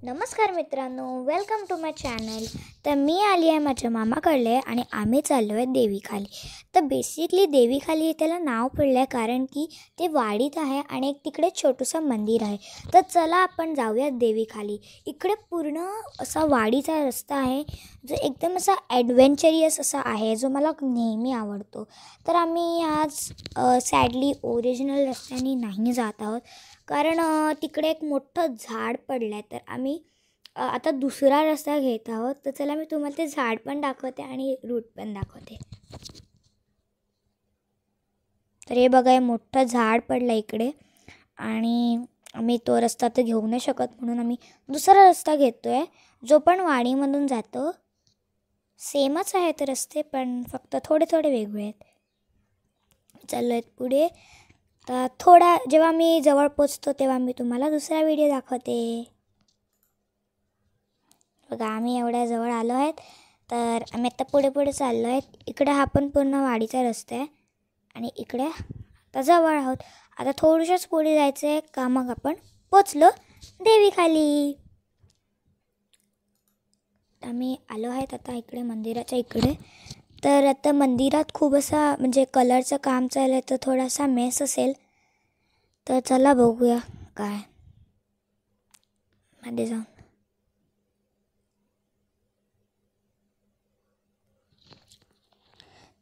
नमस्कार मित्रांनो, welcome to my channel. तर मी आली आहे माझ्या मामाकडले आणि आम्ही चाललो आहे देवीखाली. तर बेसिकली देवीखाली त्याला नाव पडलं आहे कारण की ते वाडीत आहे आणि एक तिकडे छोटंसं मंदिर आहे. तर चला आपण जाऊयात देवीखाली. इकडे पूर्ण असा वाडीचा रस्ता आहे जो एकदम असा ॲडव्हेंचरियस असा आहे, जो मला नेहमी आवडतो. तर आम्ही आज सॅडली ओरिजिनल रस्त्याने नाही जात आहोत कारण तिकडे एक मोठं झाड पडलं आहे. तर आम्ही आता दुसरा रस्ता घेत आहोत. तर चला मी तुम्हाला ते झाड पण दाखवते आणि रूट पण दाखवते. तर हे बघा, हे मोठं झाड पडलं इकडे आणि आम्ही तो रस्ता तर घेऊ नाही शकत, म्हणून आम्ही दुसरा रस्ता घेतो आहे जो पण वाडीमधून जातो. सेमच आहेत रस्ते, पण फक्त थोडे थोडे वेगळे आहेत. चाललो आहेत पुढे. तर थोडा जेव्हा मी जवळ पोचतो तेव्हा मी तुम्हाला दुसरा व्हिडिओ दाखवते. बघा, आम्ही एवढ्या जवळ आलो आहेत. तर आम्ही आता पुढे पुढे चाललो आहेत. इकडे हा पण पूर्ण वाडीचा रस्ता आहे आणि इकडे आता जवळ आहोत. आता थोडंसंच पुढे जायचं आहे का मग आपण पोचलो देवीखाली. आम्ही आलो आहेत आता इकडे मंदिराच्या इकडे. तर आता मंदिरात खूप असा म्हणजे कलरचं काम चाललं आहे, तर थोडासा मेस असेल. तर चला बघूया काय मध्ये जाऊन.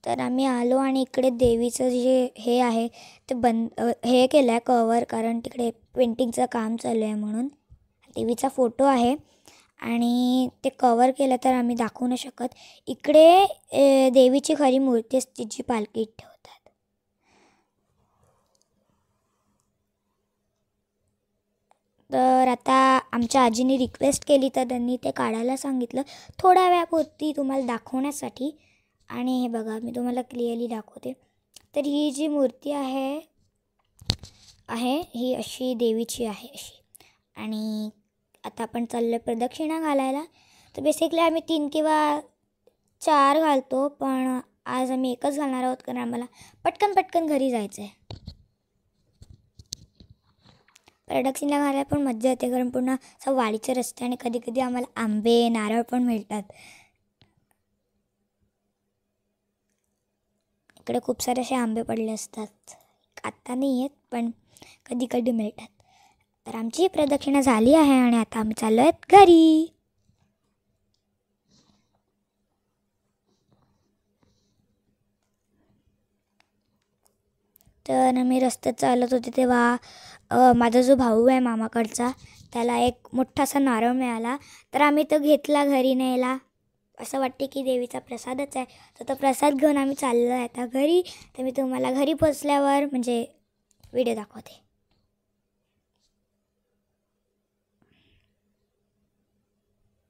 तर आम्ही आलो आणि इकडे देवीचं जे हे आहे ते हे केलं आहे कवर, कारण तिकडे पेंटिंगचं काम चालू आहे म्हणून. देवीचा फोटो आहे आणि ते कवर केलं तर आम्ही दाखवू नाही शकत. इकडे देवीची खरी मूर्ती असते जी पालखीत ठेवतात. तर आता आमच्या आजीने रिक्वेस्ट केली तर त्यांनी ते काढायला सांगितलं थोड्या वेळापुरती तुम्हाला दाखवण्यासाठी. आणि हे बघा, मी तुम्हाला क्लिअरली दाखवते. तर ही जी मूर्ती आहे ही अशी देवीची आहे अशी. आणि आता आपण चाललो प्रदक्षिणा घालायला. तर बेसिकली आम्ही 3 किंवा 4 घालतो, पण आज आम्ही एकच घालणार आहोत कारण आम्हाला पटकन घरी जायचं आहे. प्रदक्षिणा घालायला पण मजा येते कारण पुन्हा असं वाडीचे रस्ते आणि कधी कधी आम्हाला आंबे नारळ पण मिळतात. इकडे खूप सारे असे आंबे पडले असतात. आत्ता नाही आहेत, पण कधी कधी मिळतात. तर आमची प्रदक्षिणा झाली आहे आणि आता आम्ही चाललो आहेत घरी. तर आम्ही रस्त्यात चालत होते तेव्हा माझा जो भाऊ आहे मामाकडचा, त्याला एक मोठासा नारळ मिळाला. तर आम्ही तो घेतला घरी न्यायला. असं वाटते की देवीचा प्रसादच आहे. तर तो प्रसाद घेऊन आम्ही चाललो आहे आता घरी. तर मी तुम्हाला घरी पोचल्यावर म्हणजे व्हिडिओ दाखवते.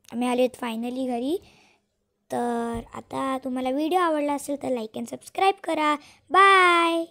आम्ही आलो आहेत फायनली घरी. तर आता तुम्हाला व्हिडिओ आवडला असेल तर लाईक अँड सबस्क्राईब करा. बाय.